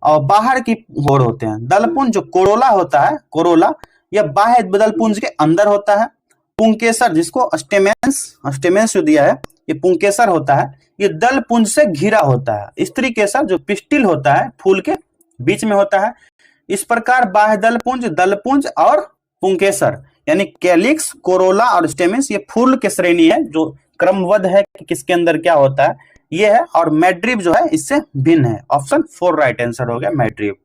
और बाहर की ओर होते हैं। दलपुंज जो कोरोला होता है, कोरोला, यह बाह्य दलपुंज के अंदर होता है। पुंकेसर, जिसको स्टेमेंस जो दिया है, ये पुंकेसर होता है, ये दलपुंज से घिरा होता है। स्त्री केसर जो पिस्टिल होता है, फूल के बीच में होता है। इस प्रकार बाह्य दलपुंज, दलपुंज और पुंकेसर यानी कैलिक्स, कोरोला और स्टेमेंस, ये फूल के श्रेणी है, जो क्रमबद्ध है कि किसके अंदर क्या होता है, ये है। और मैड्रिव जो है इससे भिन्न है। ऑप्शन 4 राइट आंसर हो गया, मैड्रिव।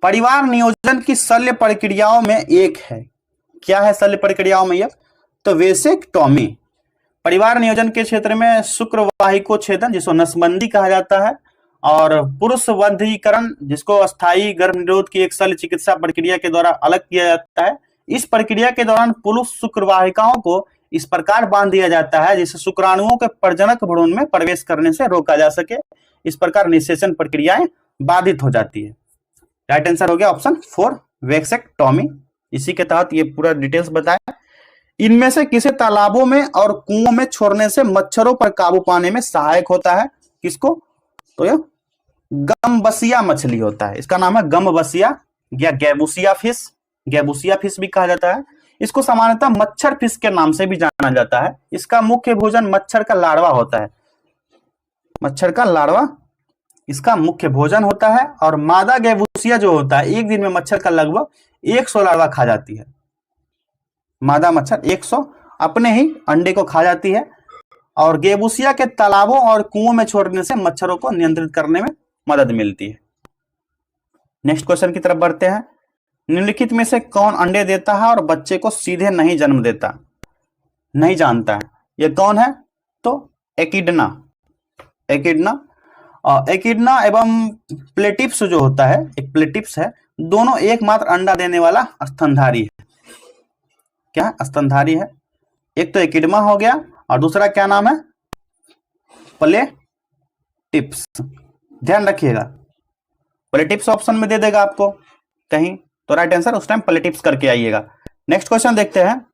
परिवार नियोजन की शल्य प्रक्रियाओं में एक है। क्या है शल्य प्रक्रियाओं में? तो वेसेक्टॉमी। परिवार नियोजन के क्षेत्र में शुक्रवाहिको छेदन, जिसको नसबंदी कहा जाता है, और पुरुष वंधीकरण, जिसको अस्थायी गर्भ निरोध की एक शल्य चिकित्सा प्रक्रिया के द्वारा अलग किया जाता है। इस प्रक्रिया के दौरान पुरुष शुक्रवाहिकाओं को इस प्रकार बांध दिया जाता है जिससे शुक्राणुओं के प्रजनक भ्रूण में प्रवेश करने से रोका जा सके। इस प्रकार निषेचन प्रक्रियाएं बाधित हो जाती है। राइट आंसर हो गया ऑप्शन 4 वेसेक्टॉमी। इसी के तहत ये पूरा डिटेल्स बताया। इनमें से किसे तालाबों में और कुओं में छोड़ने से मच्छरों पर काबू पाने में सहायक होता है? किसको? तो यह गमबसिया मछली होता है। इसका नाम है गमबसिया या गैबुसिया फिश, गैबुसिया फिश भी कहा जाता है। इसको सामान्यतः मच्छर फिश के नाम से भी जाना जाता है। इसका मुख्य भोजन मच्छर का लार्वा होता है। मच्छर का लार्वा इसका मुख्य भोजन होता है। और मादा गैबुसिया जो होता है, एक दिन में मच्छर का लगभग 100 लार्वा खा जाती है। मादा मच्छर 100 अपने ही अंडे को खा जाती है। और गैबुसिया के तालाबों और कुओं में छोड़ने से मच्छरों को नियंत्रित करने में मदद मिलती है। नेक्स्ट क्वेश्चन की तरफ बढ़ते हैं। निम्नलिखित में से कौन अंडे देता है और बच्चे को सीधे नहीं जन्म देता? नहीं जानता है, ये कौन है? तो एकिडना। एकिडना एकिडना एवं प्लेटिप्स जो होता है, एक प्लेटिप्स है, दोनों एकमात्र अंडा देने वाला स्तनधारी है। क्या है? स्तनधारी है। एक तो एकिडमा हो गया और दूसरा क्या नाम है? प्लेटिप्स। ध्यान रखिएगा, प्लेटिप्स ऑप्शन में दे देगा आपको कहीं, तो राइट आंसर उस टाइम प्लेटिप्स करके आइएगा। नेक्स्ट क्वेश्चन देखते हैं।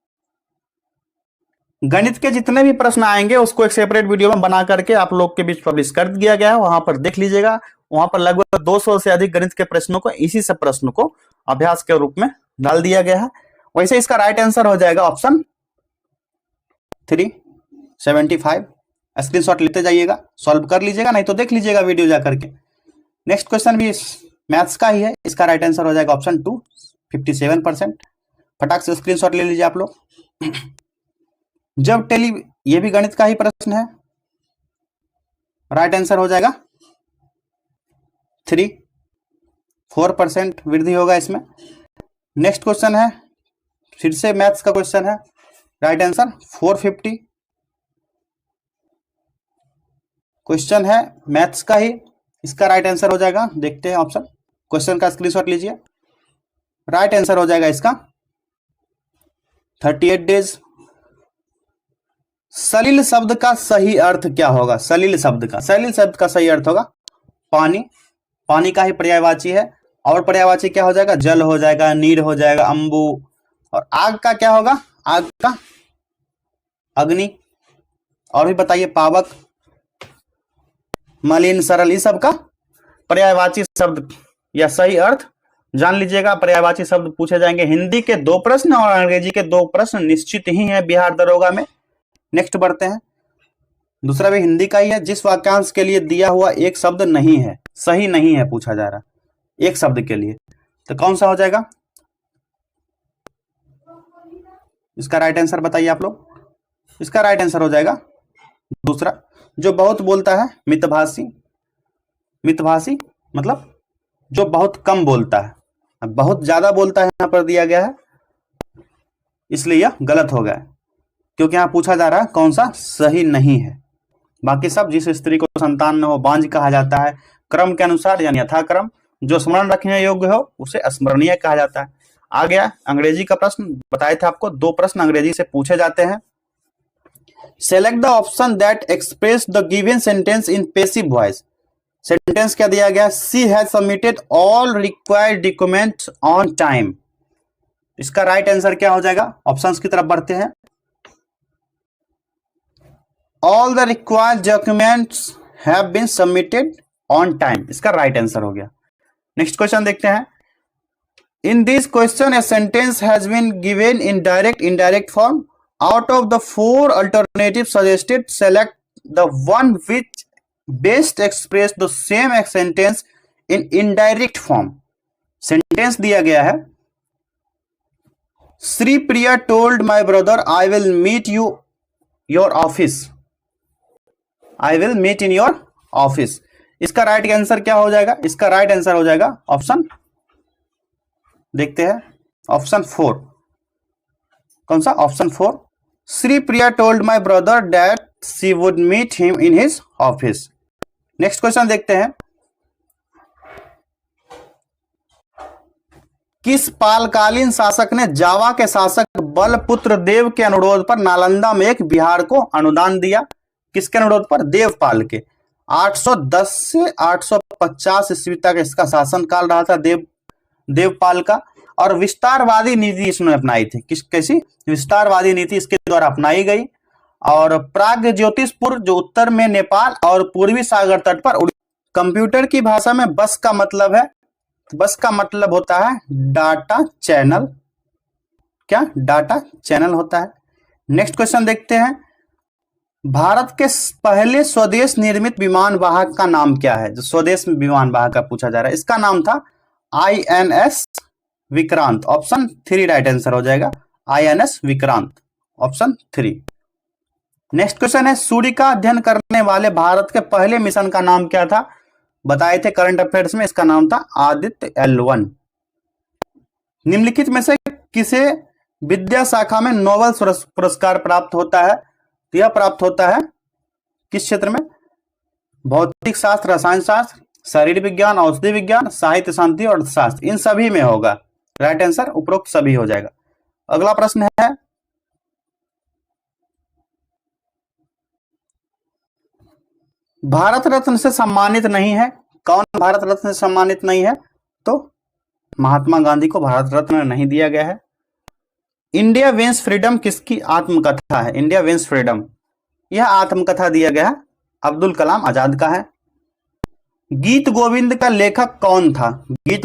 गणित के जितने भी प्रश्न आएंगे उसको एक सेपरेट वीडियो में बना करके आप लोग के बीच पब्लिश कर दिया गया है, वहां पर देख लीजिएगा। वहां पर लगभग 200 से अधिक गणित के प्रश्नों को, इसी सब प्रश्नों को अभ्यास के रूप में डाल दिया गया है। वैसे इसका राइट आंसर हो जाएगा ऑप्शन 375। स्क्रीनशॉट लेते जाइएगा, सॉल्व कर लीजिएगा, नहीं तो देख लीजिएगा वीडियो जाकर के। नेक्स्ट क्वेश्चन भी मैथ्स का ही है, इसका राइट आंसर हो जाएगा ऑप्शन 2, 57%। फटाक से स्क्रीनशॉट ले लीजिए आप लोग। जब ये भी गणित का ही प्रश्न है, राइट आंसर हो जाएगा 4% वृद्धि होगा इसमें। नेक्स्ट क्वेश्चन है, फिर से मैथ्स का क्वेश्चन है, राइट आंसर 450। क्वेश्चन है मैथ्स का ही, इसका राइट आंसर हो जाएगा, देखते हैं ऑप्शन, क्वेश्चन का स्क्रीनशॉट लीजिए। राइट आंसर हो जाएगा इसका 38 डेज। सलिल शब्द का सही अर्थ क्या होगा? सलिल शब्द का सही अर्थ होगा पानी। पानी का ही पर्यायवाची है, और पर्यायवाची क्या हो जाएगा? जल हो जाएगा, नीर हो जाएगा, अंबु। और आग का क्या होगा? आग का अग्नि। और भी बताइए, पावक, मलिन, सरल, इस सब का पर्यायवाची शब्द या सही अर्थ जान लीजिएगा। पर्यायवाची शब्द पूछे जाएंगे। हिंदी के 2 प्रश्न और अंग्रेजी के 2 प्रश्न निश्चित ही हैं बिहार दरोगा में। नेक्स्ट बढ़ते हैं, दूसरा भी हिंदी का ही है। जिस वाक्यांश के लिए दिया हुआ एक शब्द नहीं है, सही नहीं है, पूछा जा रहा एक शब्द के लिए, तो कौन सा हो जाएगा? इसका राइट आंसर बताइए आप लोग। इसका राइट आंसर हो जाएगा दूसरा, जो बहुत बोलता है, मितभाषी। मितभाषी मतलब जो बहुत कम बोलता है, बहुत ज्यादा बोलता है यहां पर दिया गया है, इसलिए यह गलत हो गया, क्योंकि यहां पूछा जा रहा है कौन सा सही नहीं है। बाकी सब, जिस स्त्री को संतान न हो बांझ कहा जाता है, क्रम के अनुसार यानी यथाक्रम, जो स्मरण रखने योग्य हो उसे स्मरणीय कहा जाता है। आ गया अंग्रेजी का प्रश्न, बताए थे आपको 2 प्रश्न अंग्रेजी से पूछे जाते हैं। Select the option that express the given sentence in passive voice. Sentence क्या दिया गया? She has submitted all required documents on time. इसका राइट आंसर क्या हो जाएगा? ऑप्शंस की तरफ बढ़ते हैं। All the required documents have been submitted on time, इसका राइट आंसर हो गया। नेक्स्ट क्वेश्चन देखते हैं। In this question a sentence has been given in direct, indirect form. Out of the 4 alternative suggested select the one which best express the same sentence in indirect form. Sentence दिया गया है, Shri Priya told my brother I will meet you your office, I will meet in your office. इसका राइट आंसर क्या हो जाएगा? इसका राइट आंसर हो जाएगा ऑप्शन, देखते हैं, ऑप्शन 4। कौन सा? Option 4। Shri Priya told my brother that she would meet him in his office. Next question देखते हैं। किस पालकालीन शासक ने जावा के शासक बलपुत्र देव के अनुरोध पर नालंदा में एक विहार को अनुदान दिया? किसके अनुरोध पर? देवपाल के। 810 से 850 ईस्वी तक इसका शासन काल रहा था देवपाल का, और विस्तारवादी नीति इसने अपनाई थी। कैसी विस्तारवादी नीति इसके द्वारा अपनाई गई। और प्राग ज्योतिषपुर जो उत्तर में नेपाल और पूर्वी सागर तट पर। कंप्यूटर की भाषा में बस का मतलब है, बस का मतलब होता है डाटा चैनल। क्या? डाटा चैनल होता है। नेक्स्ट क्वेश्चन देखते हैं। भारत के पहले स्वदेश निर्मित विमान वाहक का नाम क्या है? जो स्वदेश विमान वाहक का पूछा जा रहा है, इसका नाम था INS Vikrant. Option 3 right answer हो जाएगा, INS Vikrant, option 3। Next question है, सूर्य का अध्ययन करने वाले भारत के पहले मिशन का नाम क्या था? बताए थे करंट अफेयर्स में, इसका नाम था आदित्य L1। निम्नलिखित में से किसे विद्या शाखा में नोबेल पुरस्कार प्राप्त होता है? तो यह प्राप्त होता है किस क्षेत्र में? भौतिक शास्त्र, रसायन शास्त्र, शरीर विज्ञान, औषधि विज्ञान, साहित्य शांति और अर्थशास्त्र, इन सभी में होगा। राइट आंसर उपरोक्त सभी हो जाएगा। अगला प्रश्न है, भारत रत्न से सम्मानित नहीं है। कौन भारत रत्न से सम्मानित नहीं है? तो महात्मा गांधी को भारत रत्न नहीं दिया गया है। इंडिया विंस फ्रीडम किसकी आत्मकथा है? इंडिया विंस फ्रीडम, यह आत्मकथा दिया गया है अब्दुल कलाम आजाद का है। गीत गोविंद का लेखक कौन था? गीत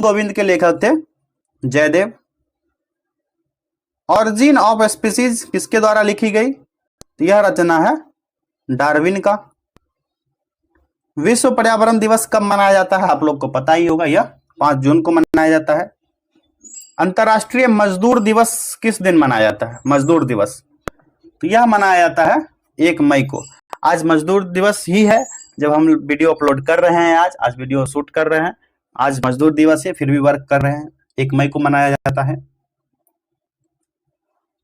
गोविंद के लेखक थे जयदेव। ऑरिजिन ऑफ स्पीसीज किसके द्वारा लिखी गई? तो यह रचना है डार्विन का। विश्व पर्यावरण दिवस कब मनाया जाता है? आप लोग को पता ही होगा, यह 5 जून को मनाया जाता है। अंतर्राष्ट्रीय मजदूर दिवस किस दिन मनाया जाता है? मजदूर दिवस, तो यह मनाया जाता है 1 मई को। आज मजदूर दिवस ही है जब हम वीडियो अपलोड कर रहे हैं। आज वीडियो शूट कर रहे हैं, आज मजदूर दिवस है, फिर भी वर्क कर रहे हैं। 1 मई को मनाया जाता है।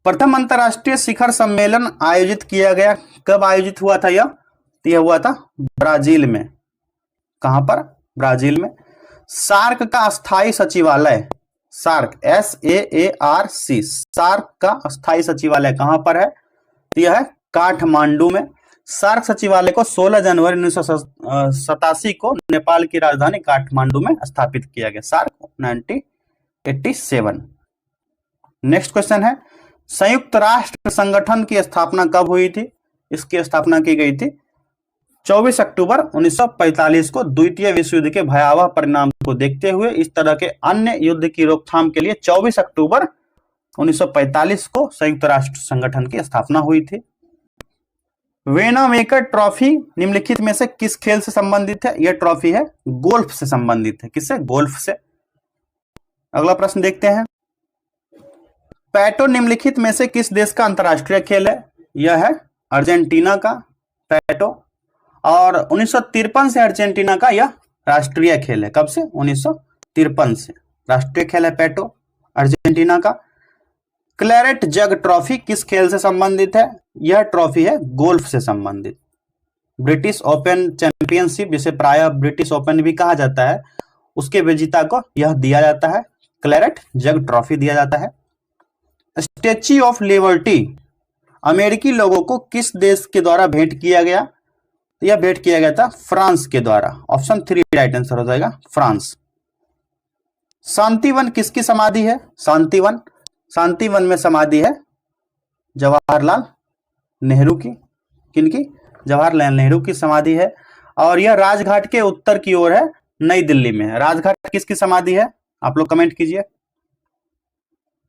प्रथम अंतर्राष्ट्रीय शिखर सम्मेलन आयोजित किया गया, कब आयोजित हुआ था यह? तो यह हुआ था ब्राजील में। कहां पर? ब्राजील में। सार्क का अस्थायी सचिवालय, सार्क SAARC, सार्क का अस्थायी सचिवालय कहां पर है? तो यह है काठमांडू में। सार्क सचिवालय को 16 जनवरी 1987 को नेपाल की राजधानी काठमांडू में स्थापित किया गया। सार्क 1987। नेक्स्ट क्वेश्चन है, संयुक्त राष्ट्र संगठन की स्थापना कब हुई थी? इसकी स्थापना की गई थी 24 अक्टूबर 1945 को। द्वितीय विश्व युद्ध के भयावह परिणाम को देखते हुए इस तरह के अन्य युद्ध की रोकथाम के लिए 24 अक्टूबर 1945 को संयुक्त राष्ट्र संगठन की स्थापना हुई थी। वेनामेकर ट्रॉफी निम्नलिखित में से किस खेल से संबंधित है? यह ट्रॉफी है गोल्फ से संबंधित है। किससे? गोल्फ से। अगला प्रश्न देखते हैं, पैटो निम्नलिखित में से किस देश का अंतरराष्ट्रीय खेल है? यह है अर्जेंटीना का पैटो, और 1953 से अर्जेंटीना का यह राष्ट्रीय खेल है। कब से? 1953 से राष्ट्रीय खेल है पैटो अर्जेंटीना का। क्लैरेट जग ट्रॉफी किस खेल से संबंधित है? यह ट्रॉफी है गोल्फ से संबंधित। ब्रिटिश ओपन चैंपियनशिप, जिसे प्रायः ब्रिटिश ओपन भी कहा जाता है, उसके विजेता को यह दिया जाता है, क्लैरेट जग ट्रॉफी दिया जाता है। स्टैच्यू ऑफ लिबर्टी अमेरिकी लोगों को किस देश के द्वारा भेंट किया गया? यह भेंट किया गया था फ्रांस के द्वारा। ऑप्शन 3 राइट आंसर हो जाएगा, फ्रांस। शांतिवन किसकी समाधि है? शांतिवन में समाधि है जवाहरलाल नेहरू की। किनकी? जवाहरलाल नेहरू की समाधि है, और यह राजघाट के उत्तर की ओर है, नई दिल्ली में है। राजघाट किसकी समाधि है? आप लोग कमेंट कीजिए।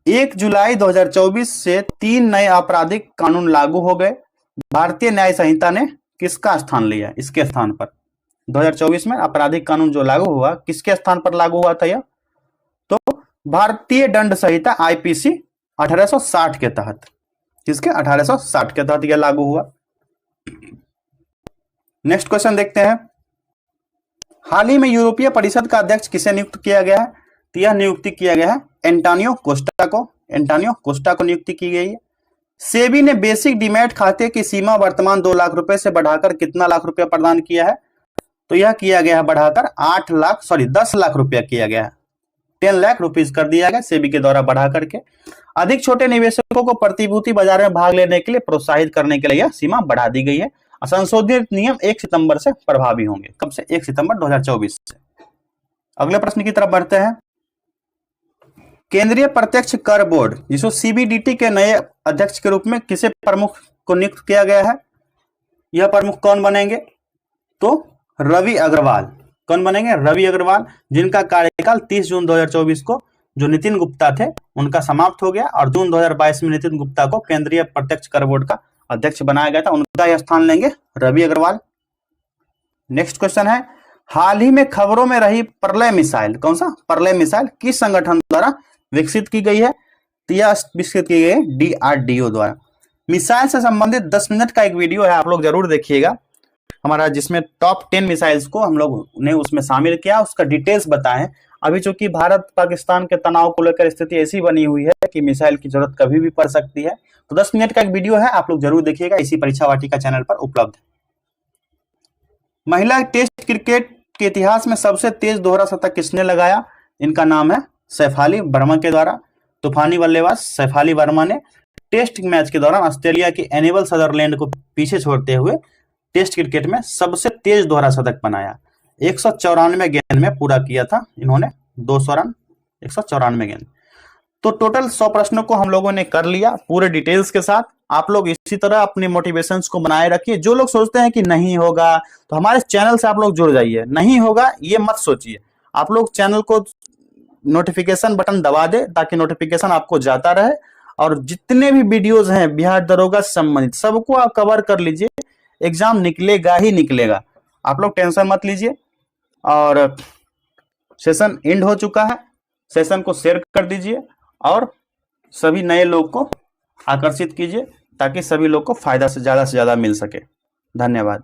1 जुलाई 2024 से 3 नए आपराधिक कानून लागू हो गए। भारतीय न्याय संहिता ने किसका स्थान लिया? इसके स्थान पर 2024 में आपराधिक कानून जो लागू हुआ, किसके स्थान पर लागू हुआ था यह? तो भारतीय दंड संहिता IPC 1860 के तहत। किसके? 1860 के तहत यह लागू हुआ। नेक्स्ट क्वेश्चन देखते हैं, हाल ही में यूरोपीय परिषद का अध्यक्ष किसे नियुक्त किया गया है? तो यह नियुक्ति किया गया है एंटोनियो कोस्टा को। एंटोनियो कोस्टा को नियुक्ति की गई है। सेबी ने बेसिक डीमैट खाते की सीमा वर्तमान 2 लाख रुपए से बढ़ाकर कितना लाख रुपया प्रदान किया है? तो यह किया गया है बढ़ाकर 10 लाख रुपया किया गया है। 10 लाख रुपीज कर दिया गया सेबी के द्वारा बढ़ा करके। अधिक छोटे निवेशकों को प्रतिभूति बाजार में भाग लेने के लिए प्रोत्साहित करने के लिए यह सीमा बढ़ा दी गई है। संशोधित नियम 1 सितंबर से प्रभावी होंगे। कब से? 1 सितंबर 2024 से। अगले प्रश्न की तरफ बढ़ते हैं, केंद्रीय प्रत्यक्ष कर बोर्ड जिसको CBDT के नए अध्यक्ष के रूप में किसे प्रमुख को नियुक्त किया गया है? यह प्रमुख कौन बनेंगे? तो रवि अग्रवाल। कौन बनेंगे? रवि अग्रवाल, जिनका कार्यकाल 30 जून 2024 को जो नितिन गुप्ता थे उनका समाप्त हो गया, और जून 2022 में नितिन गुप्ता को केंद्रीय प्रत्यक्ष कर बोर्ड का अध्यक्ष बनाया गया था। उनका यह स्थान लेंगे रवि अग्रवाल। नेक्स्ट क्वेश्चन है, हाल ही में खबरों में रही प्रलय मिसाइल, कौन सा? प्रलय मिसाइल किस संगठन द्वारा विकसित की गई है? तो यह विकसित की गई है DRDO द्वारा। मिसाइल से संबंधित 10 मिनट का एक वीडियो है, आप लोग जरूर देखिएगा। हमारा जिसमें टॉप 10 मिसाइल्स को हम लोग ने उसमें शामिल किया, उसका डिटेल्स बताएं। अभी चूंकि भारत पाकिस्तान के तनाव को लेकर स्थिति ऐसी बनी हुई है कि मिसाइल की जरूरत कभी भी पड़ सकती है। तो 10 मिनट का एक वीडियो है, आप लोग जरूर देखिएगा, इसी परीक्षा वाटिका चैनल पर उपलब्ध है। महिला टेस्ट क्रिकेट के इतिहास में सबसे तेज दोहरा शतक किसने लगाया? इनका नाम है शेफाली वर्मा के द्वारा। तूफानी बल्लेबाज शेफाली वर्मा ने टेस्ट मैच के दौरान ऑस्ट्रेलिया की एनिबल सदरलैंड को पीछे छोड़ते हुए टेस्ट क्रिकेट में सबसे तेज दोहरा शतक बनाया। 194 गेंद में पूरा किया था इन्होंने, 200 रन 194 गेंद। तो टोटल 100 प्रश्नों को हम लोगों ने कर लिया पूरे डिटेल्स के साथ। आप लोग इसी तरह अपने मोटिवेशंस को बनाए रखिए। जो लोग सोचते हैं कि नहीं होगा, तो हमारे चैनल से आप लोग जुड़ जाइए। नहीं होगा ये मत सोचिए, आप लोग चैनल को नोटिफिकेशन बटन दबा दे ताकि नोटिफिकेशन आपको जाता रहे, और जितने भी वीडियोस हैं बिहार दरोगा से संबंधित सबको आप कवर कर लीजिए। एग्जाम निकलेगा ही निकलेगा, आप लोग टेंशन मत लीजिए। और सेशन एंड हो चुका है, सेशन को शेयर कर दीजिए और सभी नए लोग को आकर्षित कीजिए ताकि सभी लोग को फायदा से ज्यादा मिल सके। धन्यवाद।